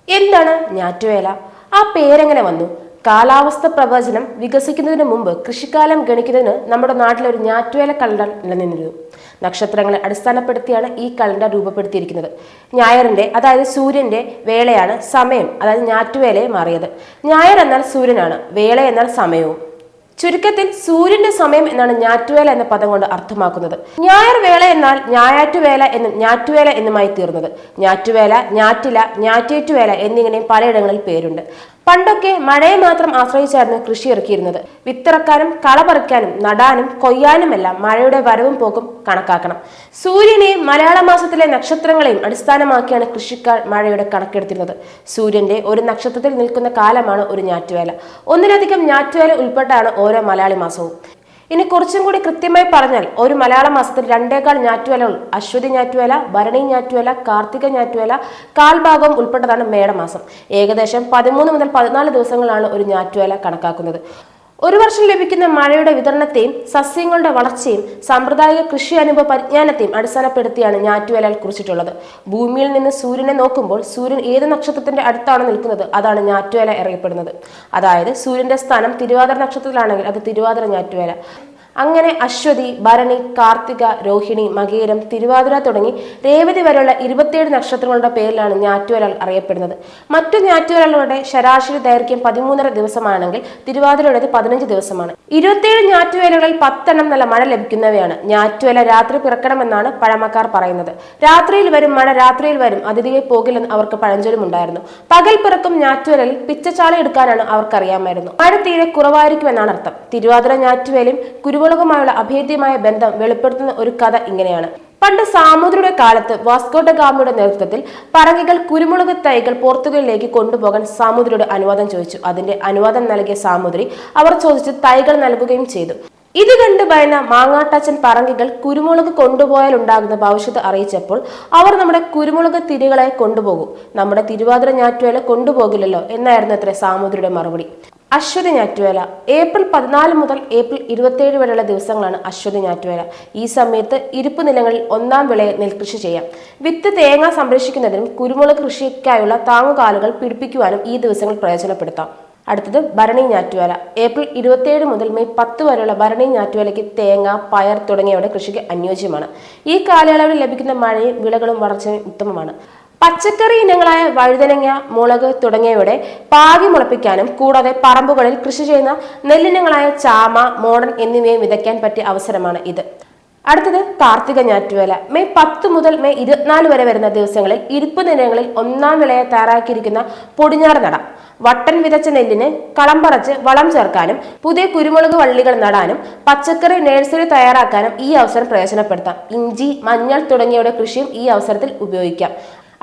എന്താണ് ഞാറ്റുവേല? ആ പേരെങ്ങനെ വന്നു? കാലാവസ്ഥ പ്രവചനം വികസിക്കുന്നതിന് മുമ്പ് കൃഷിക്കാലം ഗണിക്കുന്നതിന് നമ്മുടെ നാട്ടിൽ ഒരു ഞാറ്റുവേല കലണ്ടർ നിലനിന്നിരുന്നു. നക്ഷത്രങ്ങളെ അടിസ്ഥാനപ്പെടുത്തിയാണ് ഈ കലണ്ടർ രൂപപ്പെടുത്തിയിരിക്കുന്നത്. ഞായറിന്റെ, അതായത് സൂര്യന്റെ വേളയാണ് സമയം, അതായത് ഞാറ്റുവേലയെ മാറിയത്. ഞായർ എന്നാൽ സൂര്യനാണ്, വേള എന്നാൽ സമയവും. ചുരുക്കത്തിൽ സൂര്യന്റെ സമയം എന്നാണ് ഞാറ്റുവേല എന്ന പദം കൊണ്ട് അർത്ഥമാക്കുന്നത്. ഞായർ വേള എന്നാൽ ഞായാറ്റുവേല എന്നും ഞാറ്റുവേല എന്നുമായി തീർന്നത്. ഞാറ്റുവേല, ഞാറ്റില, ഞാറ്റേറ്റുവേല എന്നിങ്ങനെയും പലയിടങ്ങളിൽ പേരുണ്ട്. പണ്ടൊക്കെ മഴയെ മാത്രം ആശ്രയിച്ചായിരുന്നു കൃഷി ഇറക്കിയിരുന്നത്. വിത്തിറക്കാനും കള പറിക്കാനും നടാനും കൊയ്യാനുമെല്ലാം മഴയുടെ വരവും പോക്കും കണക്കാക്കണം. സൂര്യനെയും മലയാള മാസത്തിലെ നക്ഷത്രങ്ങളെയും അടിസ്ഥാനമാക്കിയാണ് കൃഷിക്കാർ മഴയുടെ കണക്കെടുത്തിരുന്നത്. സൂര്യന്റെ ഒരു നക്ഷത്രത്തിൽ നിൽക്കുന്ന കാലമാണ് ഒരു ഞാറ്റുവേല. ഒന്നിലധികം ഞാറ്റുവേല ഉൾപ്പെട്ടാണ് ഓരോ മലയാളി മാസവും. ഇനി കുറച്ചും കൂടി കൃത്യമായി പറഞ്ഞാൽ ഒരു മലയാള മാസത്തിൽ 2 ഞാറ്റുവേലകൾ: അശ്വതി ഞാറ്റുവേല, ഭരണി ഞാറ്റുവേല, കാർത്തിക ഞാറ്റുവേല, കാൽഭാഗവും ഉൾപ്പെട്ടതാണ് മേടമാസം. ഏകദേശം 13 മുതൽ 14 ദിവസങ്ങളാണ് ഒരു ഞാറ്റുവേല കണക്കാക്കുന്നത്. ഒരു വർഷം ലഭിക്കുന്ന മഴയുടെ വിതരണത്തെയും സസ്യങ്ങളുടെ വളർച്ചയും സാമ്പ്രദായിക കൃഷി അനുഭവ പരിജ്ഞാനത്തെയും അടിസ്ഥാനപ്പെടുത്തിയാണ് ഞാറ്റുവേലകൾ കുറിച്ചിട്ടുള്ളത്. ഭൂമിയിൽ നിന്ന് സൂര്യനെ നോക്കുമ്പോൾ സൂര്യൻ ഏത് നക്ഷത്രത്തിന്റെ അടുത്താണ് നിൽക്കുന്നത് അതാണ് ഞാറ്റുവേല അറിയപ്പെടുന്നത്. അതായത് സൂര്യന്റെ സ്ഥാനം തിരുവാതിര നക്ഷത്രത്തിലാണെങ്കിൽ അത് തിരുവാതിര ഞാറ്റുവേല. അങ്ങനെ അശ്വതി, ഭരണി, കാർത്തിക, രോഹിണി, മകേരം, തിരുവാതിര തുടങ്ങി രേവതി വരെയുള്ള 27 നക്ഷത്രങ്ങളുടെ പേരിലാണ് ഞാറ്റുവേലകൾ അറിയപ്പെടുന്നത്. മറ്റു ഞാറ്റുവേലകളുടെ ശരാശരി ദൈർഘ്യം 13.5 ദിവസമാണെങ്കിൽ തിരുവാതിരയുടേത് 15 ദിവസമാണ്. 27 ഞാറ്റുവേലകളിൽ 10 നല്ല മഴ ലഭിക്കുന്നവയാണ്. ഞാറ്റുവേല രാത്രി പിറക്കണമെന്നാണ് പഴമക്കാർ പറയുന്നത്. രാത്രിയിൽ വരും മഴ രാത്രിയിൽ വരും, അതിഥിയെ പോകില്ലെന്ന് അവർക്ക് പഴഞ്ചൊല്ലുമുണ്ടായിരുന്നു. പകൽ പിറക്കും ഞാറ്റുവേലയിൽ പിച്ചച്ചാളി എടുക്കാനാണ് അവർക്കറിയാമായിരുന്നു. മഴ തീരെ കുറവായിരിക്കുമെന്നാണ് അർത്ഥം. തിരുവാതിര ഞാറ്റുവേലയും കുരുമുളകുമായുള്ള അഭേദ്യമായ ബന്ധം വെളിപ്പെടുത്തുന്ന ഒരു കഥ ഇങ്ങനെയാണ്. പണ്ട് സാമൂതിരിയുടെ കാലത്ത് വാസ്കോ ഡ ഗാമയുടെ നേതൃത്വത്തിൽ പറങ്കികൾ കുരുമുളക് തൈകൾ പോർത്തുഗലിലേക്ക് കൊണ്ടുപോകാൻ സാമൂതിരിയുടെ അനുവാദം ചോദിച്ചു. അതിന്റെ അനുവാദം നൽകിയ സാമൂതിരി അവർ ചോദിച്ച് തൈകൾ നൽകുകയും ചെയ്തു. ഇത് കണ്ട് ഭയന്ന മാങ്ങാട്ടച്ചൻ പറങ്കികൾ കുരുമുളക് കൊണ്ടുപോയാൽ ഉണ്ടാകുന്ന ഭവിഷ്യത്ത് അറിയിച്ചപ്പോൾ അവർ നമ്മുടെ കുരുമുളക് തിരികളെ കൊണ്ടുപോകും, നമ്മുടെ തിരുവാതിര ഞാറ്റുവേല കൊണ്ടുപോകില്ലല്ലോ എന്നായിരുന്നു അത്ര സാമൂതിരിയുടെ മറുപടി. അശ്വതി ഞാറ്റുവേല ഏപ്രിൽ 14 മുതൽ ഏപ്രിൽ 27 വരെയുള്ള ദിവസങ്ങളാണ് അശ്വതി ഞാറ്റുവേല. ഈ സമയത്ത് ഇരിപ്പ് നിലങ്ങളിൽ 1-ാം വിളയെ നെൽകൃഷി ചെയ്യാം. വിത്ത് തേങ്ങ സംരക്ഷിക്കുന്നതിനും കുരുമുളക് കൃഷിക്കായുള്ള താങ്ങുകാലുകൾ പിടിപ്പിക്കുവാനും ഈ ദിവസങ്ങൾ പ്രയോജനപ്പെടുത്താം. അടുത്തത് ഭരണി ഞാറ്റുവേല. ഏപ്രിൽ 27 മുതൽ മെയ് 10 വരെയുള്ള ഭരണി ഞാറ്റുവേലയ്ക്ക് തേങ്ങ, പയർ തുടങ്ങിയവയുടെ കൃഷിക്ക് അനുയോജ്യമാണ്. ഈ കാലയളവിൽ ലഭിക്കുന്ന മഴയും വിളകളും വളർച്ചയും ഉത്തമമാണ്. പച്ചക്കറി ഇനങ്ങളായ വഴുതനങ്ങ, മുളക് തുടങ്ങിയവയുടെ പാകി മുളപ്പിക്കാനും കൂടാതെ പറമ്പുകളിൽ കൃഷി ചെയ്യുന്ന നെല്ലിനങ്ങളായ ചാമ, മോടൻ എന്നിവയും വിതയ്ക്കാൻ പറ്റിയ അവസരമാണ് ഇത്. അടുത്തത് കാർത്തിക ഞാറ്റുവേല. മെയ് 10 മുതൽ മെയ് 24 വരെ വരുന്ന ദിവസങ്ങളിൽ ഇരിപ്പ് നിലങ്ങളിൽ 1-ാം വിളയെ തയ്യാറാക്കിയിരിക്കുന്ന പൊടിഞ്ഞാറ് നടാം. വട്ടൻ വിതച്ച നെല്ലിന് കളം പറിച്ച് വളം ചേർക്കാനും പുതിയ കുരുമുളക് വള്ളികൾ നടാനും പച്ചക്കറി നഴ്സറി തയ്യാറാക്കാനും ഈ അവസരം പ്രയോജനപ്പെടുത്താം. ഇഞ്ചി, മഞ്ഞൾ തുടങ്ങിയവയുടെ കൃഷിയും ഈ അവസരത്തിൽ ഉപയോഗിക്കാം.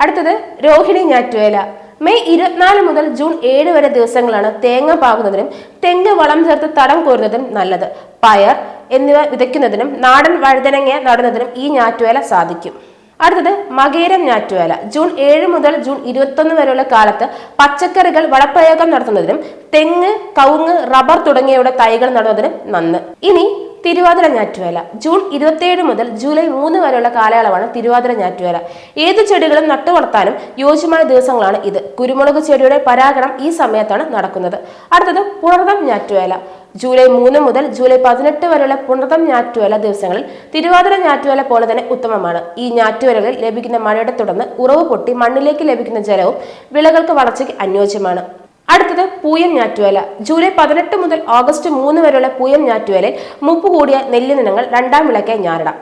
അടുത്തത് രോഹിണി ഞാറ്റുവേല. മെയ് 24 മുതൽ ജൂൺ 7 വരെ ദിവസങ്ങളാണ് തേങ്ങ പാകുന്നതിനും തെങ്ങ് വളം ചേർത്ത് തടം കോരുന്നതിനും നല്ലത്. പയർ എന്നിവ വിതയ്ക്കുന്നതിനും നാടൻ വഴുതനങ്ങ നടുന്നതിനും ഈ ഞാറ്റുവേല സാധിക്കും. അടുത്തത് മകേരം ഞാറ്റുവേല. ജൂൺ 7 മുതൽ ജൂൺ 21 വരെയുള്ള കാലത്ത് പച്ചക്കറികൾ വളപ്രയോഗം നടത്തുന്നതിനും തെങ്ങ്, കവുങ്ങ്, റബ്ബർ തുടങ്ങിയവയുടെ തൈകൾ നടുന്നതിനും നന്ന്. ഇനി തിരുവാതിര ഞാറ്റുവേല. ജൂൺ 27 മുതൽ ജൂലൈ 3 വരെയുള്ള കാലയളവാണ് തിരുവാതിര ഞാറ്റുവേല. ഏത് ചെടികളും നട്ടു വളർത്താനും യോജ്യമായ ദിവസങ്ങളാണ് ഇത്. കുരുമുളക് ചെടിയുടെ പരാഗണം ഈ സമയത്താണ് നടക്കുന്നത്. അടുത്തത് പുണർതം ഞാറ്റുവേല. ജൂലൈ 3 മുതൽ ജൂലൈ 18 വരെയുള്ള പുണർതം ഞാറ്റുവേല ദിവസങ്ങളിൽ തിരുവാതിര ഞാറ്റുവേല പോലെ തന്നെ ഉത്തമമാണ്. ഈ ഞാറ്റുവേലകളിൽ ലഭിക്കുന്ന മഴയുടെ തുടർന്ന് ഉറവ് പൊട്ടി മണ്ണിലേക്ക് ലഭിക്കുന്ന ജലവും വിളകൾക്ക് വളർച്ചയ്ക്ക് അനുയോജ്യമാണ്. അടുത്തത് പൂയം ഞാറ്റുവേല. ജൂലൈ 18 മുതൽ ഓഗസ്റ്റ് 3 വരെയുള്ള പൂയം ഞാറ്റുവേലയിൽ മൂപ്പ് കൂടിയ നെല്ലിനങ്ങൾ 2-ാം വിളയ്ക്കായി ഞാറിടാം.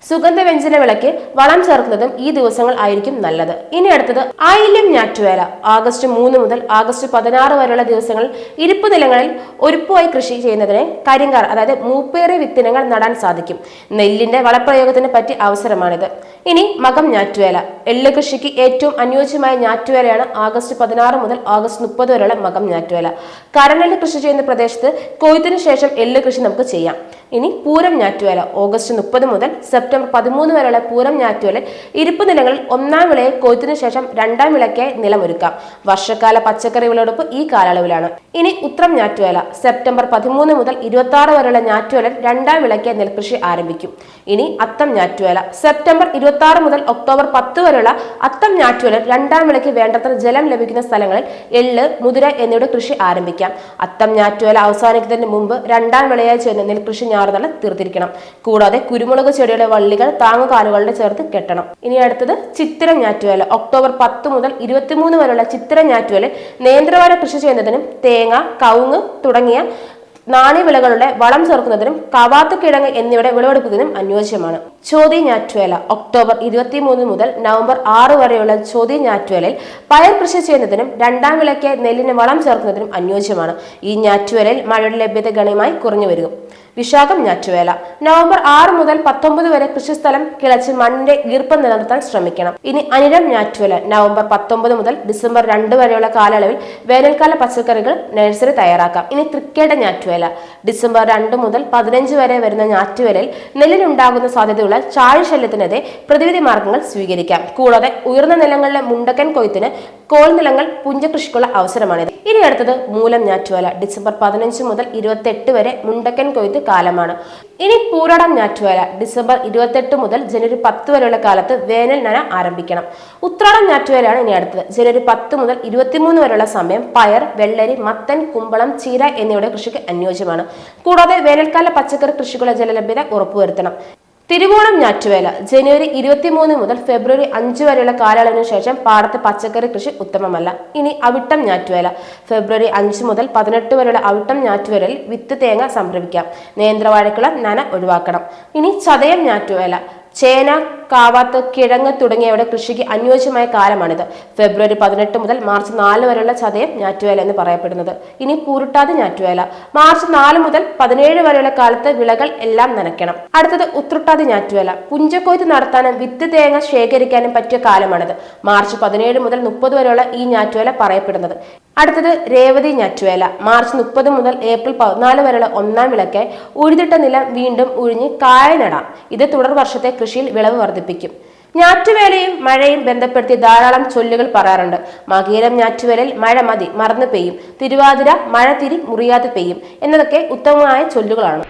സുഗന്ധവ്യഞ്ജന വിളയ്ക്ക് വളം ചേർക്കുന്നതും ഈ ദിവസങ്ങൾ ആയിരിക്കും നല്ലത്. ഇനി അടുത്തത് ആയില്യം ഞാറ്റുവേല. ആഗസ്റ്റ് 3 മുതൽ ആഗസ്റ്റ് 16 വരെയുള്ള ദിവസങ്ങളിൽ ഇരിപ്പ് നിലങ്ങളിൽ ഒരുപ്പുമായി കൃഷി ചെയ്യുന്നതിന് കരിങ്കാർ, അതായത് മൂപ്പേറിയ വിത്തിനങ്ങൾ നടാൻ സാധിക്കും. നെല്ലിന്റെ വളപ്രയോഗത്തിന് പറ്റിയ അവസരമാണിത്. ഇനി മകം ഞാറ്റുവേല. എള്ള് കൃഷിക്ക് ഏറ്റവും അനുയോജ്യമായ ഞാറ്റുവേലയാണ് ആഗസ്റ്റ് 16 മുതൽ ആഗസ്റ്റ് 30 വരെയുള്ള മകം ഞാറ്റുവേല. കരനെല്ല് കൃഷി ചെയ്യുന്ന പ്രദേശത്ത് കൊയ്ത്തിന് ശേഷം എള്ള് കൃഷി നമുക്ക് ചെയ്യാം. ഇനി പൂരം ഞാറ്റുവേല. ഓഗസ്റ്റ് 30 മുതൽ സെപ്റ്റംബർ 13 വരെയുള്ള പൂരം ഞാറ്റുവേല ഇരിപ്പ് നിലങ്ങളിൽ 1-ാം വിളയെ കൊയ്ത്തിന് ശേഷം 2-ാം വിളയ്ക്കായി നിലമൊരുക്കാം. വർഷക്കാല പച്ചക്കറി വിളവെടുപ്പ് ഈ കാലയളവിലാണ്. ഇനി ഉത്രം ഞാറ്റുവേല. സെപ്റ്റംബർ 13 മുതൽ 26 വരെയുള്ള ഞാറ്റുവേല 2-ാം വിളയ്ക്കായി നെൽകൃഷി ആരംഭിക്കും. ഇനി അത്തം ഞാറ്റുവേല. സെപ്റ്റംബർ 26 മുതൽ ഒക്ടോബർ 10 വരെയുള്ള അത്തം ഞാറ്റുവേല രണ്ടാം വിളയ്ക്ക് വേണ്ടത്ര ജലം ലഭിക്കുന്ന സ്ഥലങ്ങളിൽ എള്ള്, മുതിര എന്നിവയുടെ കൃഷി ആരംഭിക്കാം. അത്തം ഞാറ്റുവേല അവസാനിക്കുന്നതിന് മുമ്പ് രണ്ടാം വിളയായി ചെയ്യുന്ന നെൽകൃഷി ഞാറുനട തീർത്തിരിക്കണം. കൂടാതെ കുരുമുളക് ചെടിയുടെ വള്ളികൾ താങ്ങുകാലുകളുടെ ചേർത്ത് കെട്ടണം. ഇനി അടുത്തത് ചിത്തിര ഞാറ്റുവേല. ഒക്ടോബർ 10 മുതൽ 23 വരെയുള്ള ചിത്തിര ഞാറ്റുവേല നേന്ത്രവാഴ കൃഷി ചെയ്യുന്നതിനും തേങ്ങ, കവുങ്ങ് തുടങ്ങിയ നാണ്യവിളകളുടെ വളം ചേർക്കുന്നതിനും കവാത്ത് കിഴങ്ങ് എന്നിവയുടെ വിളവെടുക്കുന്നതിനും അനുയോജ്യമാണ്. ചോതി ഞാറ്റുവേല. ഒക്ടോബർ 23 മുതൽ നവംബർ 6 വരെയുള്ള ചോതി ഞാറ്റുവേലയിൽ പയർ കൃഷി ചെയ്യുന്നതിനും രണ്ടാം വിളയ്ക്ക് നെല്ലിന് വളം ചേർക്കുന്നതിനും അനുയോജ്യമാണ്. ഈ ഞാറ്റുവേലയിൽ മഴയുടെ ലഭ്യത ഗണ്യമായി കുറഞ്ഞു വരും. വിശാഖം ഞാറ്റുവേല. നവംബർ 6 മുതൽ 19 വരെ കൃഷിസ്ഥലം കിളച്ച് മണ്ണിന്റെ ഈർപ്പം നിലനിർത്താൻ ശ്രമിക്കണം. ഇനി അനിഴം ഞാറ്റുവേല. നവംബർ 19 മുതൽ ഡിസംബർ 2 വരെയുള്ള കാലയളവിൽ വേനൽക്കാല പച്ചക്കറികൾ നഴ്സറി തയ്യാറാക്കാം. ഇനി തൃക്കേട്ട ഞാറ്റുവേല. ഡിസംബർ 2 മുതൽ 15 വരെ വരുന്ന ഞാറ്റുവേലയിൽ നെല്ലിനുണ്ടാകുന്ന സാധ്യതയുള്ള ചാഴി ശല്യത്തിനെതിരെ പ്രതിവിധി മാർഗങ്ങൾ സ്വീകരിക്കാം. കൂടാതെ ഉയർന്ന നിലങ്ങളിലെ മുണ്ടക്കൻ കൊയ്ത്തിന് കോൾ നിലങ്ങൾ പുഞ്ചകൃഷിക്കുള്ള അവസരമാണിത്. ഇനി അടുത്തത് മൂലം ഞാറ്റുവേല. ഡിസംബർ 15 മുതൽ 28 വരെ മുണ്ടക്കൻ കൊയ്ത്ത് കാലമാണ്. ഇനി പൂരാടം ഞാറ്റുവേല. ഡിസംബർ 28 മുതൽ ജനുവരി 10 വരെയുള്ള കാലത്ത് വേനൽ നന ആരംഭിക്കണം. ഉത്രാടം ഞാറ്റുവേലയാണ് ഇനി അടുത്തത്. ജനുവരി 10 മുതൽ 23 വരെയുള്ള സമയം പയർ, വെള്ളരി, മത്തൻ, കുമ്പളം, ചീര എന്നിവയുടെ കൃഷിക്ക് അനുയോജ്യമാണ്. കൂടാതെ വേനൽക്കാല പച്ചക്കറി കൃഷിക്കുള്ള ജലലഭ്യത ഉറപ്പുവരുത്തണം. തിരുവോണം ഞാറ്റുവേല. ജനുവരി 23 മുതൽ ഫെബ്രുവരി 5 വരെയുള്ള കാലയളവിനു ശേഷം പാടത്ത് പച്ചക്കറി കൃഷി ഉത്തമമല്ല. ഇനി അവിട്ടം ഞാറ്റുവേല. ഫെബ്രുവരി 5 മുതൽ 18 വരെയുള്ള അവിട്ടം ഞാറ്റുവേലയിൽ വിത്ത് തേങ്ങ സംഭരിക്കാം. നേന്ത്രവാഴക്കുള്ള നന ഒഴിവാക്കണം. ഇനി ചതയം ഞാറ്റുവേല. ചേന, കാവാത്ത്, കിഴങ്ങ് തുടങ്ങിയവയുടെ കൃഷിക്ക് അനുയോജ്യമായ കാലമാണിത്. ഫെബ്രുവരി 18 മുതൽ മാർച്ച് 4 വരെയുള്ള ചതയം ഞാറ്റുവേല എന്ന് പറയപ്പെടുന്നത്. ഇനി പൂരുട്ടാതി ഞാറ്റുവേല. മാർച്ച് 4 മുതൽ 17 വരെയുള്ള കാലത്ത് വിളകൾ എല്ലാം നനയ്ക്കണം. അടുത്തത് ഉത്രട്ടാതി ഞാറ്റുവേല. പുഞ്ചക്കൊയ്ത്ത് നടത്താനും വിത്ത് തേങ്ങ ശേഖരിക്കാനും പറ്റിയ കാലമാണിത്. മാർച്ച് 17 മുതൽ 30 വരെയുള്ള ഈ ഞാറ്റുവേല പറയപ്പെടുന്നത്. അടുത്തത് രേവതി ഞാറ്റുവേല. മാർച്ച് 30 മുതൽ ഏപ്രിൽ 14 വരെയുള്ള ഒന്നാം വിളയ്ക്ക് ഉഴുതിട്ട നിലം വീണ്ടും ഉഴിഞ്ഞ് കായ നടാം. ഇത് തുടർ വർഷത്തെ കൃഷിയിൽ വിളവ് വർദ്ധിപ്പിക്കും. ഞാറ്റുവേലയും മഴയും ബന്ധപ്പെടുത്തി ധാരാളം ചൊല്ലുകൾ പറയാറുണ്ട്. മകീരം ഞാറ്റുവേലയിൽ മഴ മതി മറന്നു പെയ്യും, തിരുവാതിര മഴ തിരി മുറിയാതെ പെയ്യും എന്നതൊക്കെ ഉത്തമമായ ചൊല്ലുകളാണ്.